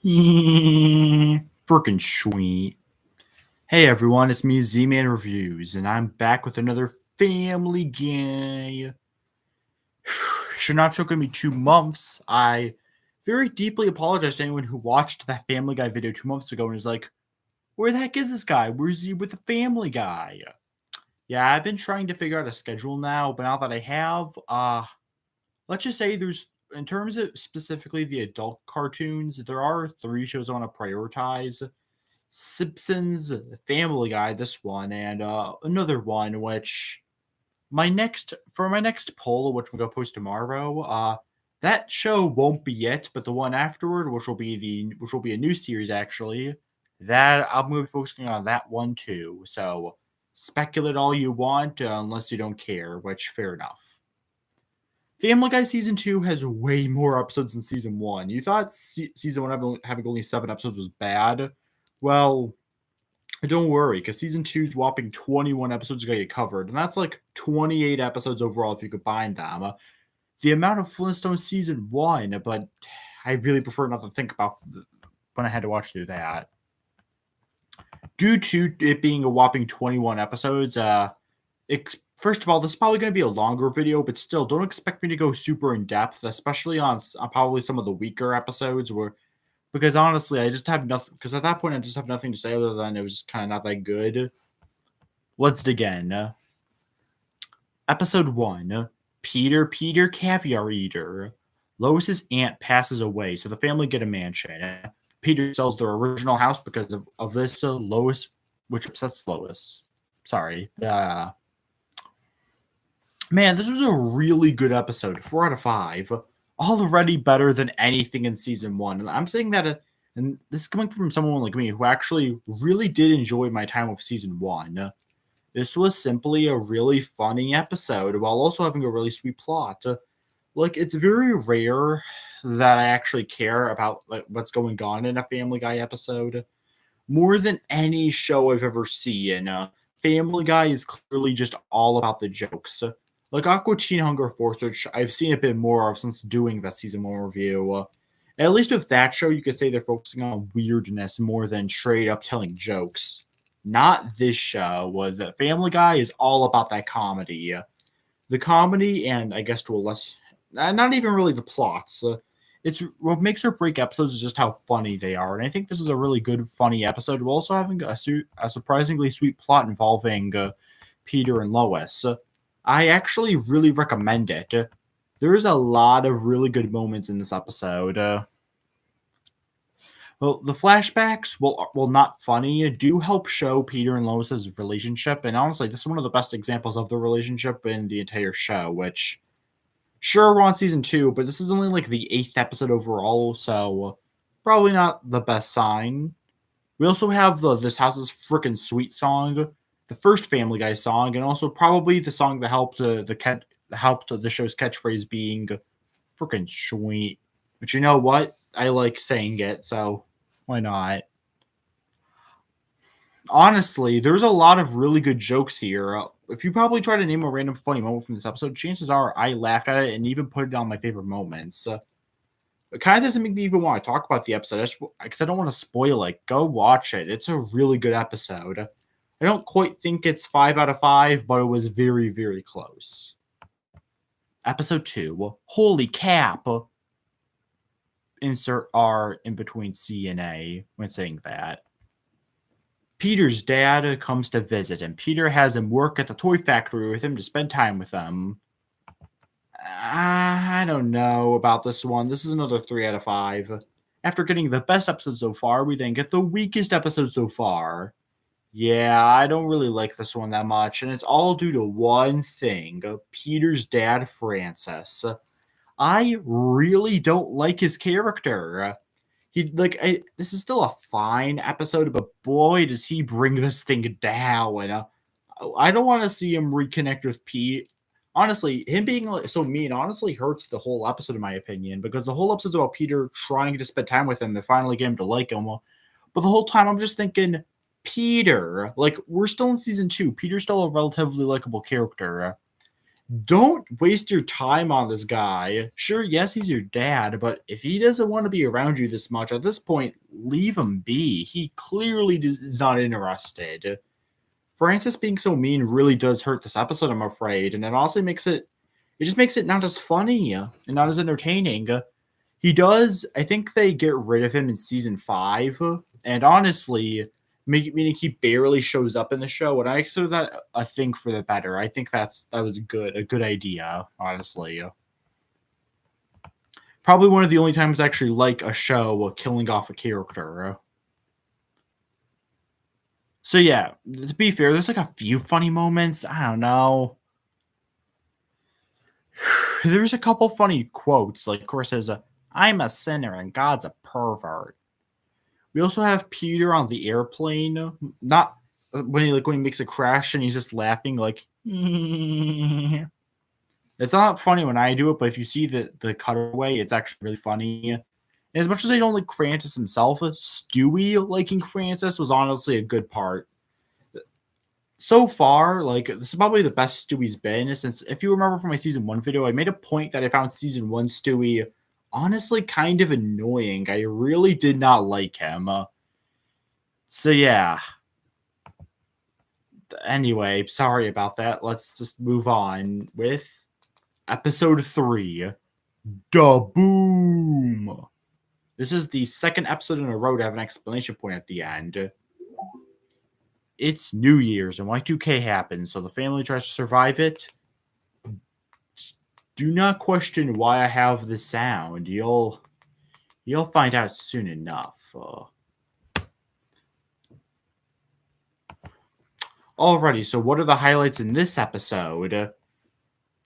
Freaking sweet. Hey everyone, it's me, Zman Reviews, and I'm back with another Family Guy. Should not took me 2 months. I very deeply apologize to anyone who watched that Family Guy video 2 months ago and is like, where the heck is this guy? Where's he with the Family Guy? Yeah, I've been trying to figure out a schedule now, but now that I have, let's just say there's, in terms of specifically the adult cartoons, there are 3 shows I want to prioritize. Simpsons, Family Guy, this one, and another one, which my next poll, which we're gonna post tomorrow, that show won't be it, but the one afterward, which will be a new series actually, that I'm gonna be focusing on that one too. So speculate all you want, unless you don't care, which fair enough. Family Guy season 2 has way more episodes than season 1. You thought season 1 having only 7 episodes was bad? Well, don't worry, because season 2's whopping 21 episodes got you covered, and that's like 28 episodes overall if you combine them. The amount of Flintstones season 1, but I really prefer not to think about when I had to watch through that. Due to it being a whopping 21 episodes, first of all, this is probably going to be a longer video, but still, don't expect me to go super in depth, especially on probably some of the weaker episodes because honestly, I just have nothing. Because at that point, I just have nothing to say other than it was kind of not that good. Let's dig in. Episode 1: Peter Caviar Eater. Lois's aunt passes away, so the family get a mansion. Peter sells their original house because of this. Lois, which upsets Lois. Sorry. Man, this was a really good episode. 4 out of 5. Already better than anything in season 1. And I'm saying that, and this is coming from someone like me who actually really did enjoy my time with season 1. This was simply a really funny episode while also having a really sweet plot. Like, it's very rare that I actually care about what's going on in a Family Guy episode. More than any show I've ever seen, Family Guy is clearly just all about the jokes. Like Aqua Teen Hunger Force, which I've seen a bit more of since doing that season 1 review. At least with that show, you could say they're focusing on weirdness more than straight up telling jokes. Not this show. The Family Guy is all about that comedy. The comedy, and I guess to a less, not even really the plots. It's what makes or break episodes is just how funny they are, and I think this is a really good, funny episode. We're also having a surprisingly sweet plot involving Peter and Lois. I actually really recommend it. There is a lot of really good moments in this episode. Well, the flashbacks, well, not funny, do help show Peter and Lois's relationship, and honestly, this is one of the best examples of the relationship in the entire show, which, sure, we're on season 2, but this is only like the 8th episode overall, so probably not the best sign. We also have the This House is Frickin' Sweet song, the first Family Guy song, and also probably the song that helped the show's catchphrase being frickin' sweet. But you know what? I like saying it, so why not? Honestly, there's a lot of really good jokes here. If you probably try to name a random funny moment from this episode, chances are I laughed at it and even put it on my favorite moments. It kind of doesn't make me even want to talk about the episode because I don't want to spoil it. Go watch it. It's a really good episode. I don't quite think it's 5 out of 5, but it was very, very close. Episode 2: Holy Cap. Insert R in between C and A when saying that. Peter's dad comes to visit, and Peter has him work at the toy factory with him to spend time with them. I don't know about this one. This is another 3 out of 5. After getting the best episode so far, we then get the weakest episode so far. Yeah, I don't really like this one that much, and it's all due to one thing: Peter's dad, Francis. I really don't like his character. This is still a fine episode, but boy, does he bring this thing down. I don't want to see him reconnect with Pete. Honestly, him being so mean honestly hurts the whole episode, in my opinion, because the whole episode's about Peter trying to spend time with him to finally get him to like him. But the whole time, I'm just thinking, Peter, like, we're still in season 2. Peter's still a relatively likable character. don't waste your time on this guy. Sure, yes, he's your dad, but if he doesn't want to be around you this much, at this point, leave him be. He clearly is not interested. Francis being so mean really does hurt this episode, I'm afraid, and it also just makes it not as funny and not as entertaining. He does, I think they get rid of him in season 5, and honestly, meaning he barely shows up in the show, and I consider that a thing for the better. I think that was a good idea, honestly. Probably one of the only times I actually like a show killing off a character. So yeah, to be fair, there's like a few funny moments. I don't know. There's a couple funny quotes, like of course says, "I'm a sinner and God's a pervert." We also have Peter on the airplane, not when he makes a crash and he's just laughing like. It's not funny when I do it, but if you see the cutaway, it's actually really funny. And as much as I don't like Francis himself, Stewie liking Francis was honestly a good part. So far, like this is probably the best Stewie's been since. If you remember from my season 1 video, I made a point that I found season 1 Stewie honestly kind of annoying. I really did not like him. So yeah. Anyway, sorry about that. Let's just move on with episode 3. Da boom. This is the second episode in a row to have an exclamation point at the end. It's New Year's and Y2K happens, so the family tries to survive it. Do not question why I have this sound. You'll find out soon enough. Alrighty, so what are the highlights in this episode?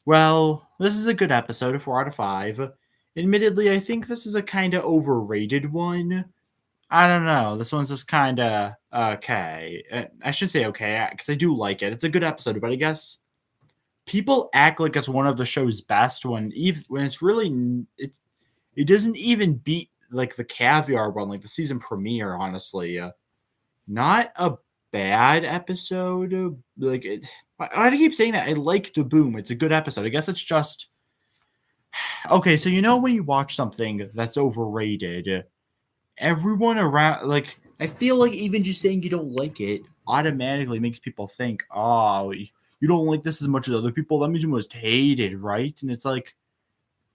Well, this is a good episode, a 4 out of 5. Admittedly, I think this is a kind of overrated one. I don't know. This one's just kind of okay. I should say okay, because I do like it. It's a good episode, but I guess people act like it's one of the show's best when it's really it doesn't even beat like the Caviar one, like the season premiere. Honestly, not a bad episode. Like it, why do I keep saying that? I like Da Boom. It's a good episode. I guess it's just okay. So you know when you watch something that's overrated, everyone around like I feel like even just saying you don't like it automatically makes people think, oh, you don't like this as much as other people. That means you must hate it, right? And it's like,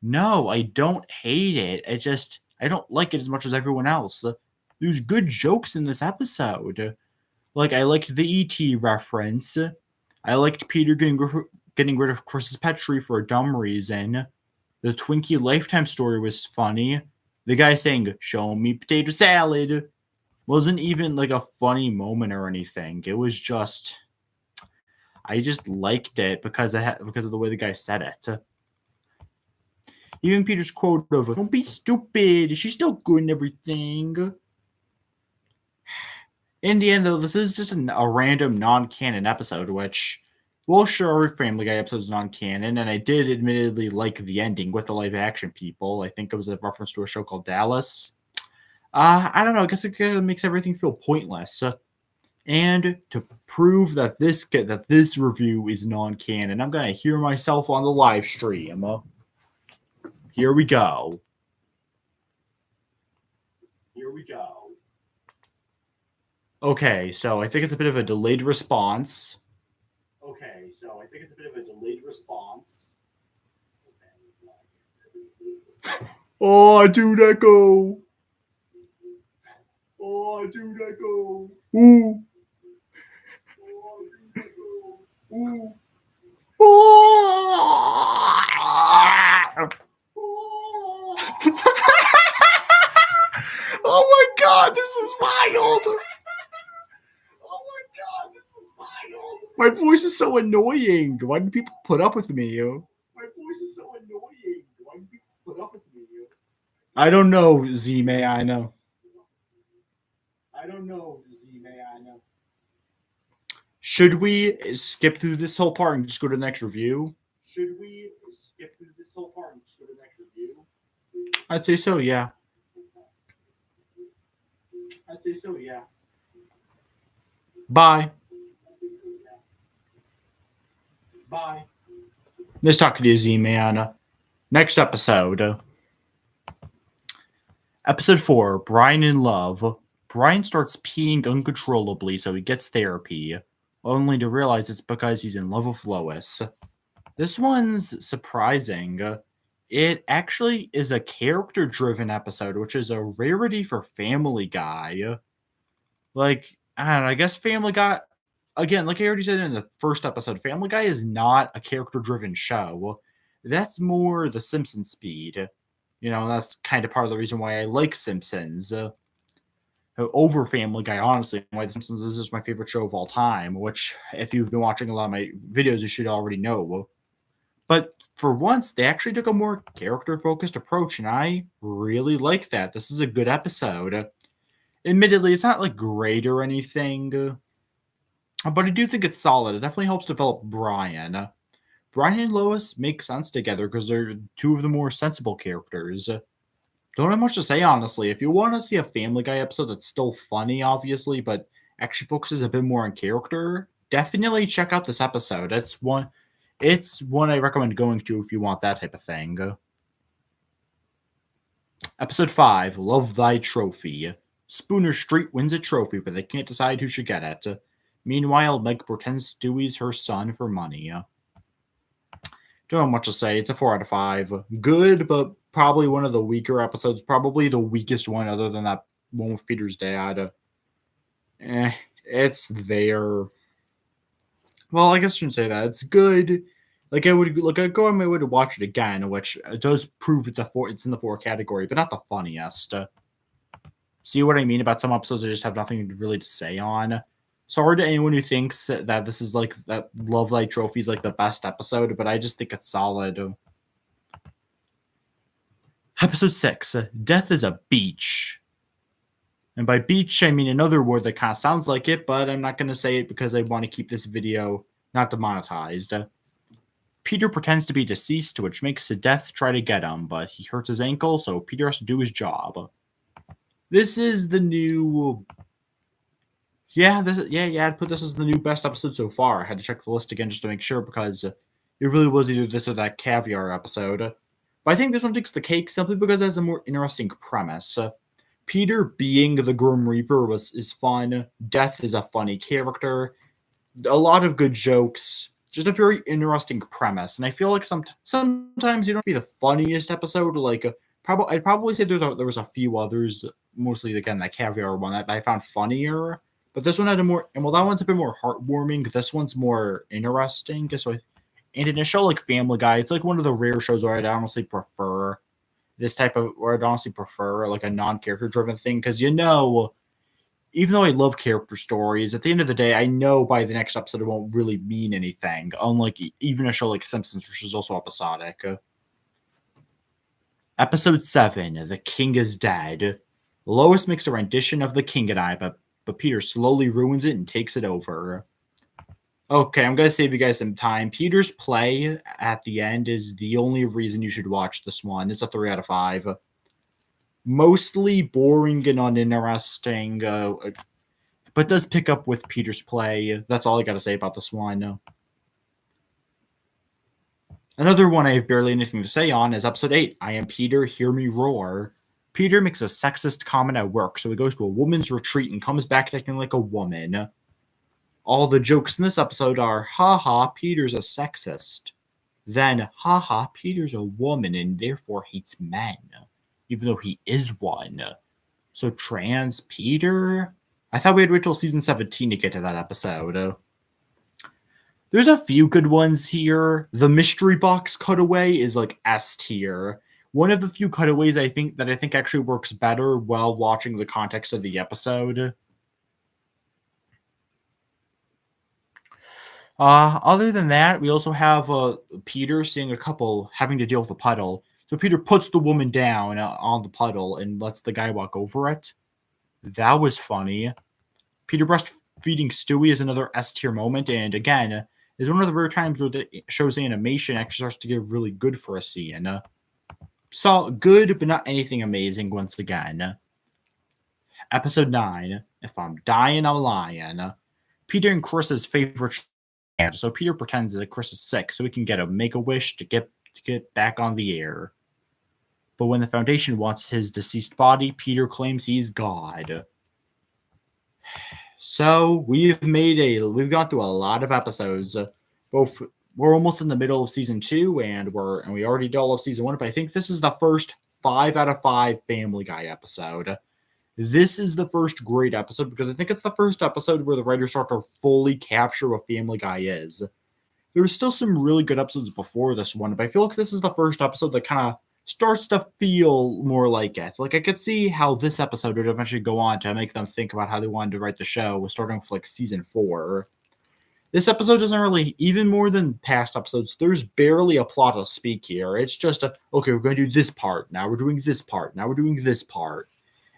no, I don't hate it. I don't like it as much as everyone else. There's good jokes in this episode. Like I liked the ET reference. I liked Peter getting rid of Chris's pet tree for a dumb reason. The Twinkie Lifetime story was funny. The guy saying, "Show me potato salad," wasn't even like a funny moment or anything. It was just, I just liked it because because of the way the guy said it. Even Peter's quote of "Don't be stupid, she's still good and everything." In the end, though, this is just a random non-canon episode, which, well, sure, every Family Guy episode is non-canon, and I did admittedly like the ending with the live-action people. I think it was a reference to a show called Dallas. I don't know. I guess it kind of makes everything feel pointless. And to prove that this review is non-canon, I'm gonna hear myself on the live stream. Here we go. Here we go. Okay, so I think it's a bit of a delayed response. Oh, dude, echo. Oh, dude, echo. Ooh. Ooh. Oh! Oh my god, this is wild! Oh my god, this is wild! My voice is so annoying. Why do people put up with me? My voice is so annoying. Why do people put up with me? I don't know, Z-May, I know. I don't know, Z-May, I know. Should we skip through this whole part and just go to the next review? Should we skip through this whole part and just go to the next review? I'd say so, yeah. I'd say so, yeah. Bye. Bye. Nice talking to you, Z-Man. Next episode. Episode 4, Brian in Love. Brian starts peeing uncontrollably, so he gets therapy, only to realize it's because he's in love with Lois. This one's surprising. It actually is a character-driven episode, which is a rarity for Family Guy. Like, I don't know, I guess Family Guy, again, like I already said in the first episode, Family Guy is not a character-driven show. That's more The Simpsons speed. That's kind of part of the reason why I like Simpsons over Family Guy, honestly. Why The Simpsons is just my favorite show of all time, which, if you've been watching a lot of my videos, you should already know. But for once, they actually took a more character-focused approach, and I really like that. This is a good episode. Admittedly, it's not like great or anything, but I do think it's solid. It definitely helps develop Brian. Brian and Lois make sense together because they're two of the more sensible characters. Don't have much to say, honestly. If you want to see a Family Guy episode that's still funny, obviously, but actually focuses a bit more on character, definitely check out this episode. It's one I recommend going to if you want that type of thing. Episode 5, Love Thy Trophy. Spooner Street wins a trophy, but they can't decide who should get it. Meanwhile, Meg pretends Stewie's her son for money. Don't have much to say. It's a 4 out of 5. Good, but probably one of the weaker episodes. Probably the weakest one other than that one with Peter's dad. It's there. Well, I guess I shouldn't say that. It's good. I'd go on my way to watch it again, which does prove it's in the 4 category, but not the funniest. See what I mean about some episodes I just have nothing really to say on? Sorry to anyone who thinks that this is like that Love Light Trophy is like the best episode, but I just think it's solid. Episode 6, Death is a Beach. And by beach, I mean another word that kind of sounds like it, but I'm not going to say it because I want to keep this video not demonetized. Peter pretends to be deceased, which makes Death try to get him, but he hurts his ankle, so Peter has to do his job. This is the new... I'd put this as the new best episode so far. I had to check the list again just to make sure because it really was either this or that caviar episode. But I think this one takes the cake simply because it has a more interesting premise. Peter being the Grim Reaper is fun. Death is a funny character. A lot of good jokes. Just a very interesting premise. And I feel like sometimes you don't be the funniest episode. I'd probably say there was a few others, mostly again that caviar one that I found funnier. But this one had that one's a bit more heartwarming. This one's more interesting. And in a show like Family Guy, it's like one of the rare shows where I'd honestly prefer like a non-character driven thing. Because even though I love character stories, at the end of the day, I know by the next episode it won't really mean anything. Unlike even a show like Simpsons, which is also episodic. Episode 7, The King is Dead. Lois makes a rendition of The King and I, but Peter slowly ruins it and takes it over. Okay, I'm going to save you guys some time. Peter's play at the end is the only reason you should watch this one. It's a 3 out of 5. Mostly boring and uninteresting, but does pick up with Peter's play. That's all I got to say about this one. Another one I have barely anything to say on is episode 8, I Am Peter, Hear Me Roar. Peter makes a sexist comment at work, so he goes to a woman's retreat and comes back acting like a woman. All the jokes in this episode are, haha, Peter's a sexist. Then, haha, Peter's a woman and therefore hates men, even though he is one. So trans Peter? I thought we had to wait till season 17 to get to that episode. There's a few good ones here. The mystery box cutaway is like S tier. One of the few cutaways I think actually works better while watching the context of the episode. Other than that, we also have Peter seeing a couple having to deal with a puddle. So Peter puts the woman down on the puddle and lets the guy walk over it. That was funny. Peter breastfeeding Stewie is another S tier moment, and again, is one of the rare times where the show's animation actually starts to get really good for a scene. So good, but not anything amazing once again. Episode 9, If I'm Dying, I'm Lying. Peter and Chris's favorite So Peter pretends that Chris is sick so he can get a make-a-wish to get back on the air. But when the Foundation wants his deceased body, Peter claims he's God. So we've gone through a lot of episodes. We're almost in the middle of season 2, and we already did all of season 1. But I think this is the first 5 out of 5 Family Guy episode. This is the first great episode because I think it's the first episode where the writers start to fully capture what Family Guy is. There were still some really good episodes before this one, but I feel like this is the first episode that kind of starts to feel more like it. Like, I could see how this episode would eventually go on to make them think about how they wanted to write the show, starting with, like, season 4. This episode doesn't really, even more than past episodes, there's barely a plot to speak here. It's just, okay, we're going to do this part, now we're doing this part, now we're doing this part.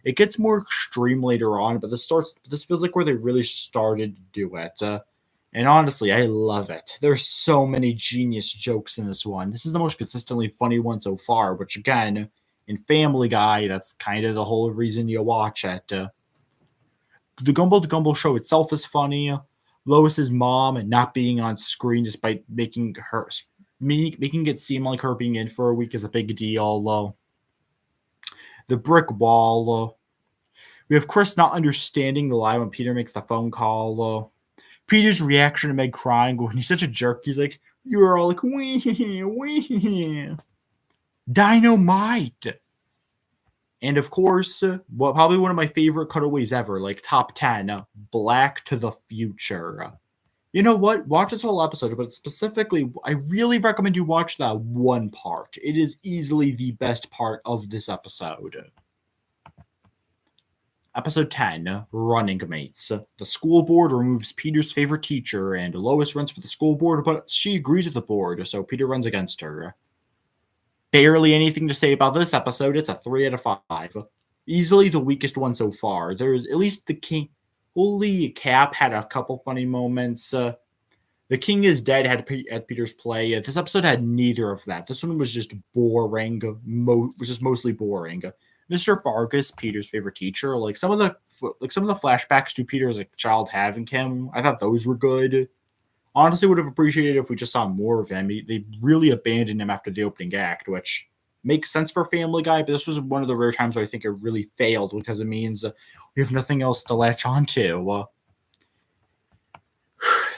It gets more extreme later on, but this feels like where they really started to do it. And honestly, I love it. There's so many genius jokes in this one. This is the most consistently funny one so far, which again, in Family Guy, that's kind of the whole reason you watch it. The Gumbo to Gumbo show itself is funny. Lois's mom not being on screen despite making it seem like her being in for a week is a big deal. The brick wall. We have Chris not understanding the lie when Peter makes the phone call. Peter's reaction to Meg crying when he's such a jerk. He's like, you're all like, wee. Dynamite. And of course, probably one of my favorite cutaways ever, like top 10, Black to the Future. You know what? Watch this whole episode, but specifically, I really recommend you watch that one part. It is easily the best part of this episode. Episode 10, Running Mates. The school board removes Peter's favorite teacher, and Lois runs for the school board, but she agrees with the board, so Peter runs against her. Barely anything to say about this episode. It's a 3 out of 5. Easily the weakest one so far. There's at least the King. Holy Cap had a couple funny moments. The King is Dead had Peter's play. This episode had neither of that. This one was just boring. Was just mostly boring. Mr. Fargus, Peter's favorite teacher. Like some of the flashbacks to Peter as a child having him, I thought those were good. Honestly, would have appreciated if we just saw more of him. They really abandoned him after the opening act, which makes sense for Family Guy, but this was one of the rare times where I think it really failed because it means we have nothing else to latch onto.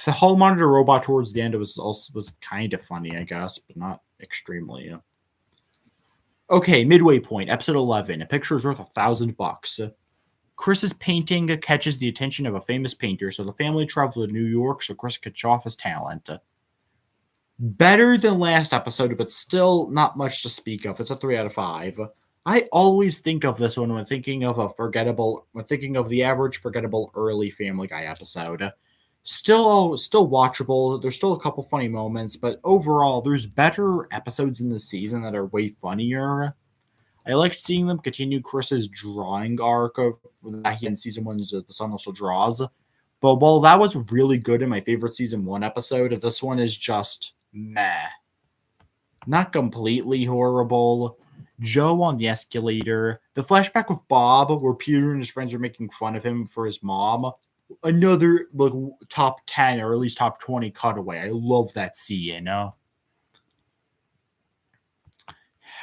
The hall monitor robot towards the end was kind of funny, I guess, but not extremely. Okay, midway point, episode 11. A picture is worth $1,000. Chris's painting catches the attention of a famous painter, so the family travels to New York so Chris can show off his talent. Better than last episode, but still not much to speak of. It's a 3 out of 5. I always think of this one when thinking of the average forgettable early Family Guy episode. Still watchable. There's still a couple funny moments, but overall, there's better episodes in the season that are way funnier. I liked seeing them continue Chris's drawing arc of that he had in season 1, The Sun Also Draws. But while that was really good in my favorite season 1 episode, this one is just meh. Not completely horrible. Joe on the escalator. The flashback with Bob, where Peter and his friends are making fun of him for his mom. Another top 10 or at least top 20 cutaway. I love that scene.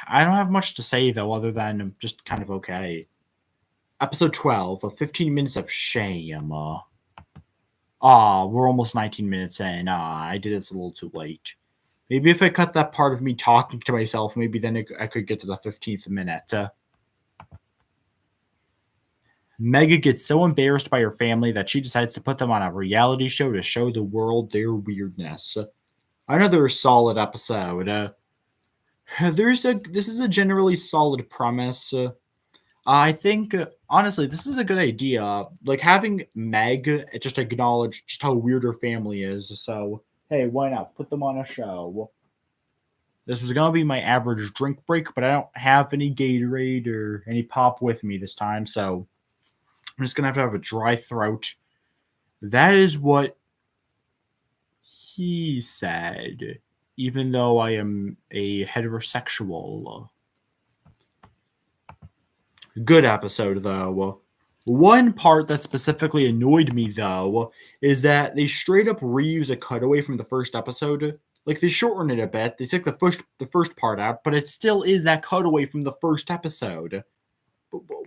I don't have much to say, though, other than just kind of okay. Episode 12, 15 minutes of shame. We're almost 19 minutes in. I did this a little too late. Maybe if I cut that part of me talking to myself, maybe then I could get to the 15th minute. Megha gets so embarrassed by her family that she decides to put them on a reality show to show the world their weirdness. Another solid episode. This is a generally solid premise. I think, honestly, this is a good idea. Like, having Meg just acknowledge just how weird her family is. So, hey, why not put them on a show? This was going to be my average drink break, but I don't have any Gatorade or any pop with me this time. So, I'm just going to have a dry throat. That is what he said. Even though I am a heterosexual. Good episode, though. One part that specifically annoyed me, though, is that they straight up reuse a cutaway from the first episode. Like they shorten it a bit. They took the first part out, but it still is that cutaway from the first episode.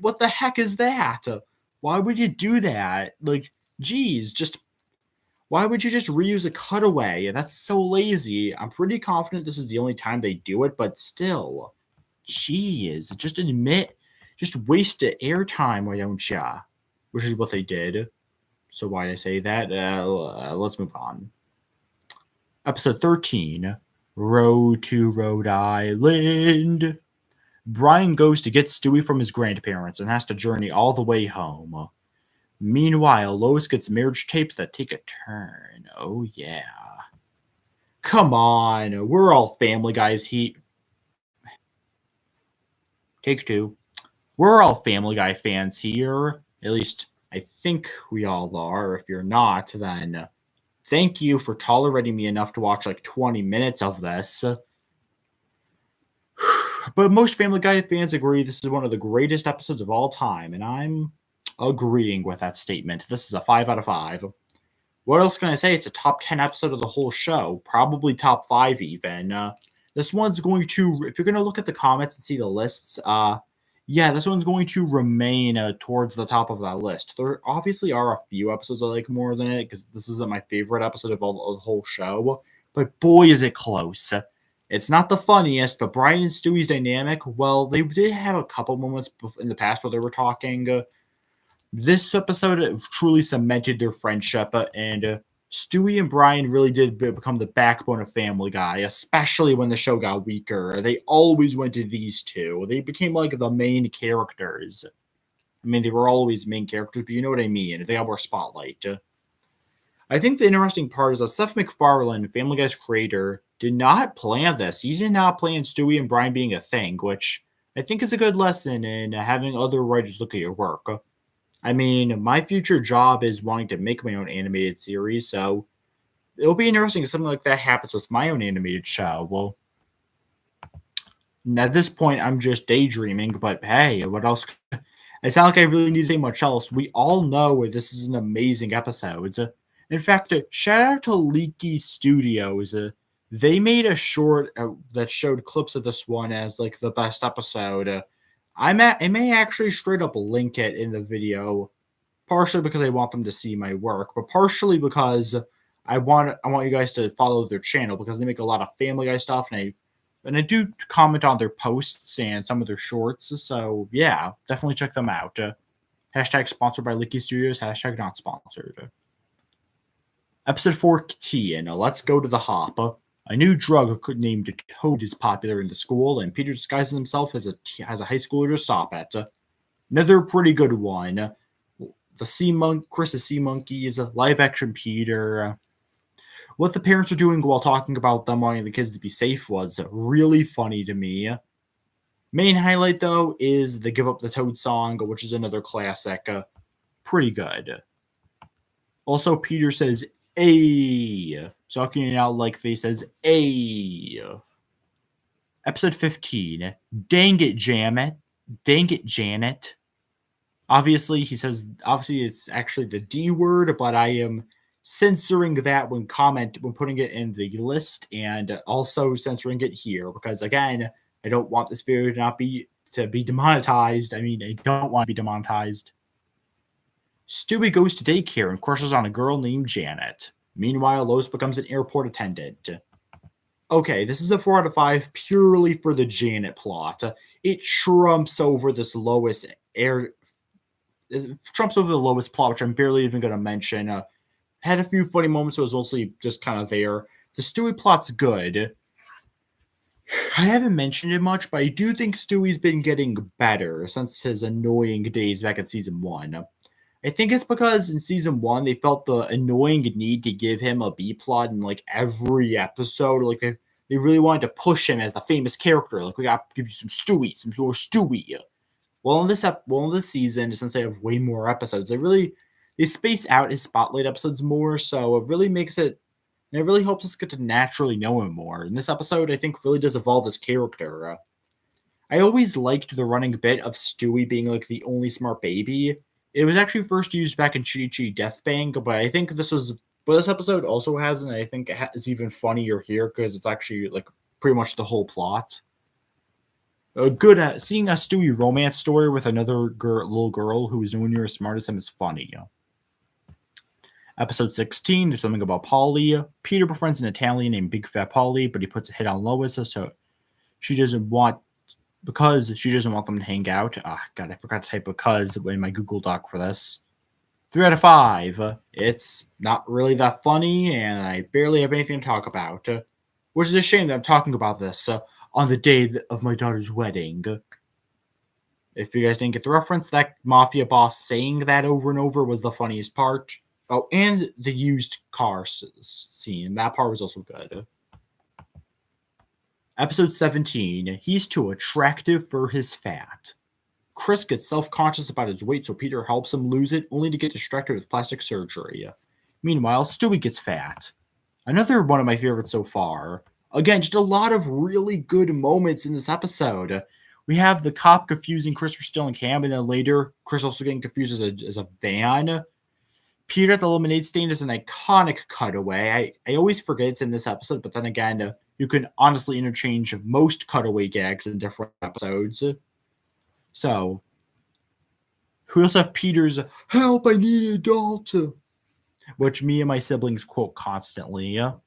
What the heck is that? Why would you do that? Like, geez, just why would you just reuse a cutaway? That's so lazy. I'm pretty confident this is the only time they do it, but still, jeez, just waste the airtime, why don't ya? Which is what they did. So why did I say that? Let's move on. Episode 13, Road to Rhode Island. Brian goes to get Stewie from his grandparents and has to journey all the way home. Meanwhile, Lois gets marriage tapes that take a turn. Oh, yeah. Come on, we're all Family Guys. Take two. We're all Family Guy fans here. At least I think we all are. If you're not, then thank you for tolerating me enough to watch like 20 minutes of this. But most Family Guy fans agree this is one of the greatest episodes of all time, and I'm agreeing with that statement. This is a 5 out of 5. What else can I say? It's a top 10 episode of the whole show. Probably top 5 even. This one's going to, if you're going to look at the comments and see the lists, yeah, this one's going to remain towards the top of that list. There obviously are a few episodes I like more than it, because this isn't my favorite episode of the whole show. But boy, is it close. It's not the funniest, but Brian and Stewie's dynamic, well, they did have a couple moments in the past where they were talking. This episode truly cemented their friendship, and Stewie and Brian really did become the backbone of Family Guy, especially when the show got weaker. They always went to these two. They became like the main characters. I mean, they were always main characters, but you know what I mean. They got more spotlight. I think the interesting part is that Seth MacFarlane, Family Guy's creator, did not plan this. He did not plan Stewie and Brian being a thing, which I think is a good lesson in having other writers look at your work. I mean, my future job is wanting to make my own animated series, so it'll be interesting if something like that happens with my own animated show. Well, at this point, I'm just daydreaming, but hey, what else? It's not like I really need to say much else. We all know this is an amazing episode. In fact, shout out to Leaky Studios. They made a short that showed clips of this one as like the best episode. I may actually straight up link it in the video, partially because I want them to see my work, but partially because I want you guys to follow their channel because they make a lot of Family Guy stuff, and I do comment on their posts and some of their shorts. So yeah, definitely check them out. Hashtag sponsored by Leaky Studios. Hashtag not sponsored. Episode 14. Let's go to the hop. A new drug named Toad is popular in the school, and Peter disguises himself as a high schooler to stop it. Another pretty good one. Chris's Sea Monkeys, live action Peter. What the parents are doing while talking about them wanting the kids to be safe was really funny to me. Main highlight, though, is the Give Up the Toad song, which is another classic. Pretty good. Also, Peter says, "Ay," talking it out like they says, "Ay." Episode 15. Dang it, Janet. Dang it, Janet. Obviously, it's actually the D word, but I am censoring that when putting it in the list, and also censoring it here because again, I don't want this video to be demonetized. I mean, I don't want to be demonetized. Stewie goes to daycare and crushes on a girl named Janet. Meanwhile, Lois becomes an airport attendant. Okay, this is a 4 out of 5 purely for the Janet plot. It trumps over this Lois the Lois plot, which I'm barely even going to mention. Had a few funny moments, so it was mostly just kind of there. The Stewie plot's good. I haven't mentioned it much, but I do think Stewie's been getting better since his annoying days back in season 1. I think it's because in season 1 they felt the annoying need to give him a B plot in like every episode. Like they really wanted to push him as the famous character. Like we got to give you some more Stewie. Well, in this season, since they have way more episodes, they space out his spotlight episodes more, so it really helps us get to naturally know him more. And this episode, I think, really does evolve his character. I always liked the running bit of Stewie being like the only smart baby, It was actually first used back in Chitty Chitty Death Bang, but I think this episode also has, and I think it's even funnier here because it's actually like pretty much the whole plot. Good at seeing a Stewie romance story with another little girl who is nowhere near as smart as him is funny. Episode 16, there's something about Polly. Peter befriends an Italian named Big Fat Polly, but he puts a hit on Lois, so she doesn't want them to hang out. God, I forgot to type because in my Google Doc for this. 3 out of 5. It's not really that funny, and I barely have anything to talk about. Which is a shame that I'm talking about this on the day of my daughter's wedding. If you guys didn't get the reference, that mafia boss saying that over and over was the funniest part. Oh, and the used car scene. That part was also good. Episode 17. He's too attractive for his fat. Chris gets self-conscious about his weight, so Peter helps him lose it, only to get distracted with plastic surgery. Meanwhile, Stewie gets fat. Another one of my favorites so far. Again, just a lot of really good moments in this episode. We have the cop confusing Chris for stealing ham, and then later, Chris also getting confused as a van. Peter at the lemonade stand is an iconic cutaway. I always forget it's in this episode, but then again, you can honestly interchange most cutaway gags in different episodes. So, we also have Peter's "Help, I need an adult," which me and my siblings quote constantly. And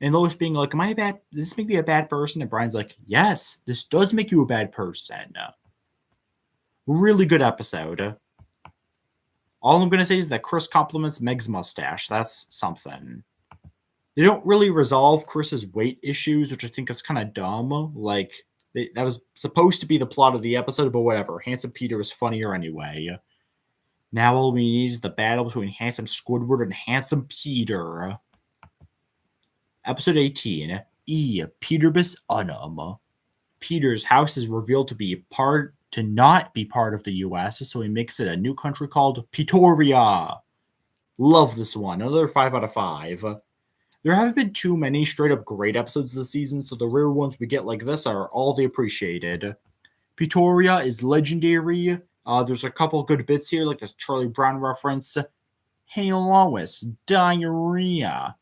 Lois being like, "Am I bad? Does this make me a bad person?" And Brian's like, "Yes, this does make you a bad person." Really good episode. All I'm going to say is that Chris compliments Meg's mustache. That's something. They don't really resolve Chris's weight issues, which I think is kind of dumb. Like, that was supposed to be the plot of the episode, but whatever. Handsome Peter was funnier anyway. Now all we need is the battle between Handsome Squidward and Handsome Peter. Episode 18. Peterbus Unum. Peter's house is revealed to not be part of the US, so he makes it a new country called Pretoria. Love this one. Another 5 out of 5. There haven't been too many straight up great episodes this season, so the rare ones we get like this are all the appreciated. Pretoria is legendary. There's a couple good bits here, like this Charlie Brown reference. "Hey Lois, diarrhea."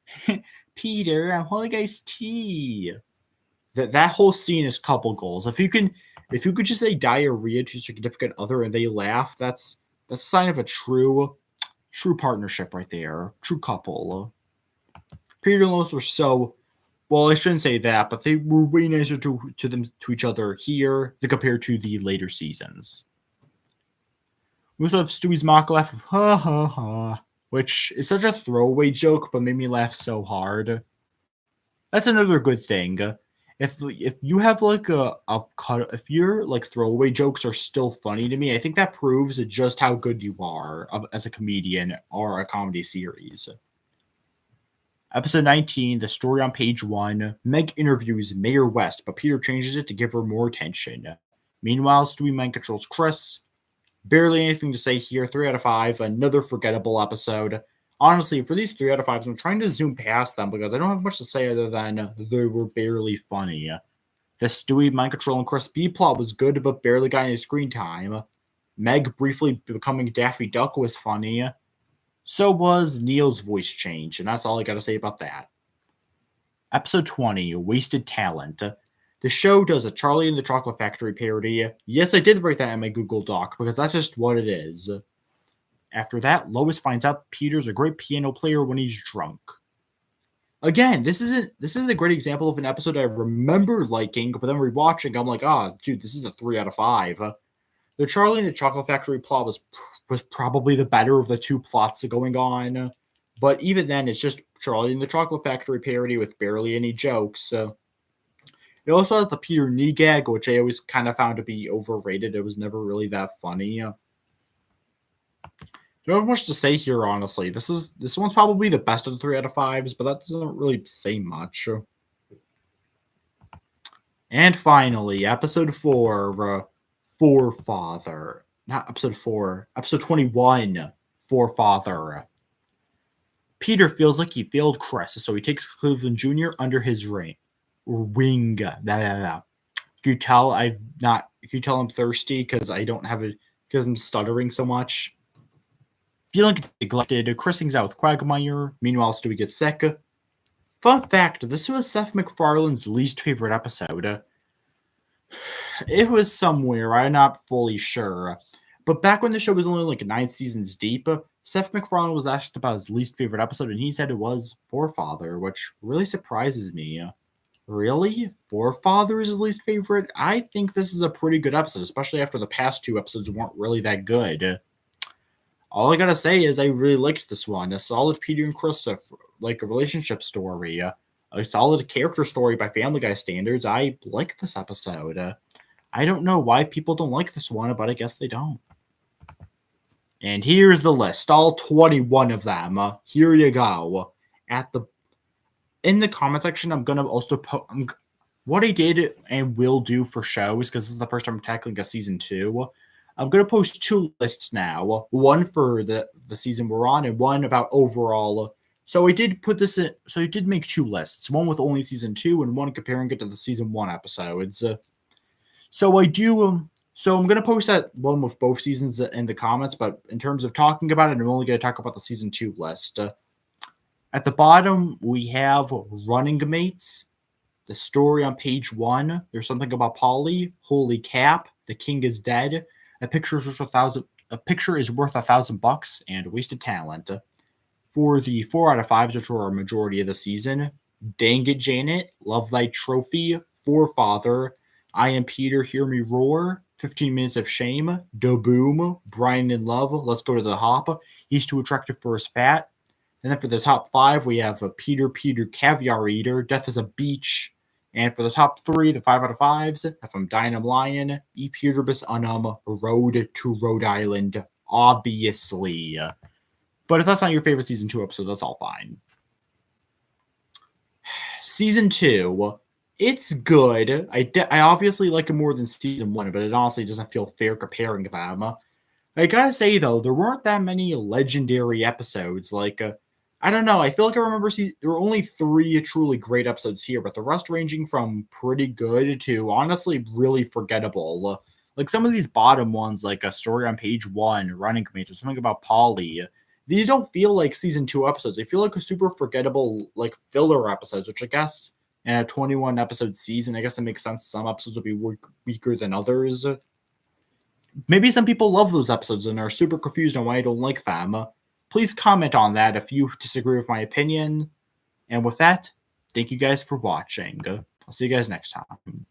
"Peter, I'm holding iced tea." That whole scene is couple goals. If you could just say diarrhea to your significant other and they laugh, that's a sign of a true partnership right there. True couple. Peter and Lois were so, well, I shouldn't say that, but they were way nicer to each other here than compared to the later seasons. We also have Stewie's mock laugh of "ha ha ha," which is such a throwaway joke, but made me laugh so hard. That's another good thing. If you have like if your like throwaway jokes are still funny to me, I think that proves just how good you are as a comedian or a comedy series. Episode 19, the story on page 1. Meg interviews Mayor West, but Peter changes it to give her more attention. Meanwhile, Stewie mind controls Chris. Barely anything to say here. 3 out of 5. Another forgettable episode. Honestly, for these 3 out of 5s, I'm trying to zoom past them because I don't have much to say other than they were barely funny. The Stewie mind control and Chris B plot was good, but barely got any screen time. Meg briefly becoming Daffy Duck was funny. So was Neil's voice change, and that's all I gotta say about that. Episode 20, Wasted Talent. The show does a Charlie and the Chocolate Factory parody. Yes, I did write that in my Google Doc, because that's just what it is. After that, Lois finds out Peter's a great piano player when he's drunk. Again, this is a great example of an episode I remember liking, but then rewatching, I'm like, dude, this is a 3 out of 5. The Charlie and the Chocolate Factory plot was probably the better of the two plots going on. But even then, it's just Charlie and the Chocolate Factory parody with barely any jokes. It also has the Peter knee gag, which I always kind of found to be overrated. It was never really that funny. Don't have much to say here, honestly. This one's probably the best of the 3 out of 5s, but that doesn't really say much. And finally, episode 4, Forefather. Not episode 4, episode 21, Forefather. Peter feels like he failed Chris, so he takes Cleveland Jr. under his wing. Can you tell I'm thirsty because I don't have it because I'm stuttering so much? Feeling neglected, Chris hangs out with Quagmire. Meanwhile, Stewie gets sick. Fun fact, this was Seth MacFarlane's least favorite episode. It was somewhere, I'm not fully sure. But back when the show was only like 9 seasons deep, Seth MacFarlane was asked about his least favorite episode, and he said it was Forefather, which really surprises me. Really? Forefather is his least favorite? I think this is a pretty good episode, especially after the past 2 episodes weren't really that good. All I gotta say is I really liked this one. A solid Peter and Chris, like a relationship story. A solid character story by Family Guy standards. I like this episode. I don't know why people don't like this one, but I guess they don't. And here's the list, all 21 of them. Here you go. In the comment section, I'm gonna also put what I did and will do for shows, because this is the first time I'm tackling a season 2. I'm gonna post 2 lists now. One for the season we're on, and one about overall. So I did put this in. So I did make 2 lists. One with only season 2, and one comparing it to the season 1 episodes. So I do. So I'm gonna post that one with both seasons in the comments. But in terms of talking about it, I'm only gonna talk about the season 2 list. At the bottom, we have Running Mates. The story on page 1. There's something about Polly. Holy cap! The king is dead. A picture is worth $1,000, and wasted talent. For the 4 out of 5s, which were a majority of the season, Dang It Janet, Love Thy Trophy, Forefather, I Am Peter, Hear Me Roar, 15 Minutes of Shame, Da Boom, Brian in Love, Let's Go to the Hop, He's Too Attractive for His Fat. And then for the top 5, we have Peter, Caviar Eater, Death is a Beach. And for the top 3, the 5 out of 5s, If I'm Dying, I'm Lying, E. Peterbus Unum, Road to Rhode Island, obviously. But if that's not your favorite season 2 episode, that's all fine. Season 2, it's good. I obviously like it more than season 1, but it honestly doesn't feel fair comparing them. I gotta say, though, there weren't that many legendary episodes. Like, I don't know. I feel like I remember there were only 3 truly great episodes here, but the rest ranging from pretty good to honestly really forgettable. Like some of these bottom ones, like a story on page 1, Running Mates, or something about Polly. These don't feel like season 2 episodes. They feel like a super forgettable, like filler episodes, which I guess in a 21 episode season, I guess it makes sense. Some episodes will be weaker than others. Maybe some people love those episodes and are super confused on why I don't like them. Please comment on that if you disagree with my opinion. And with that, thank you guys for watching. I'll see you guys next time.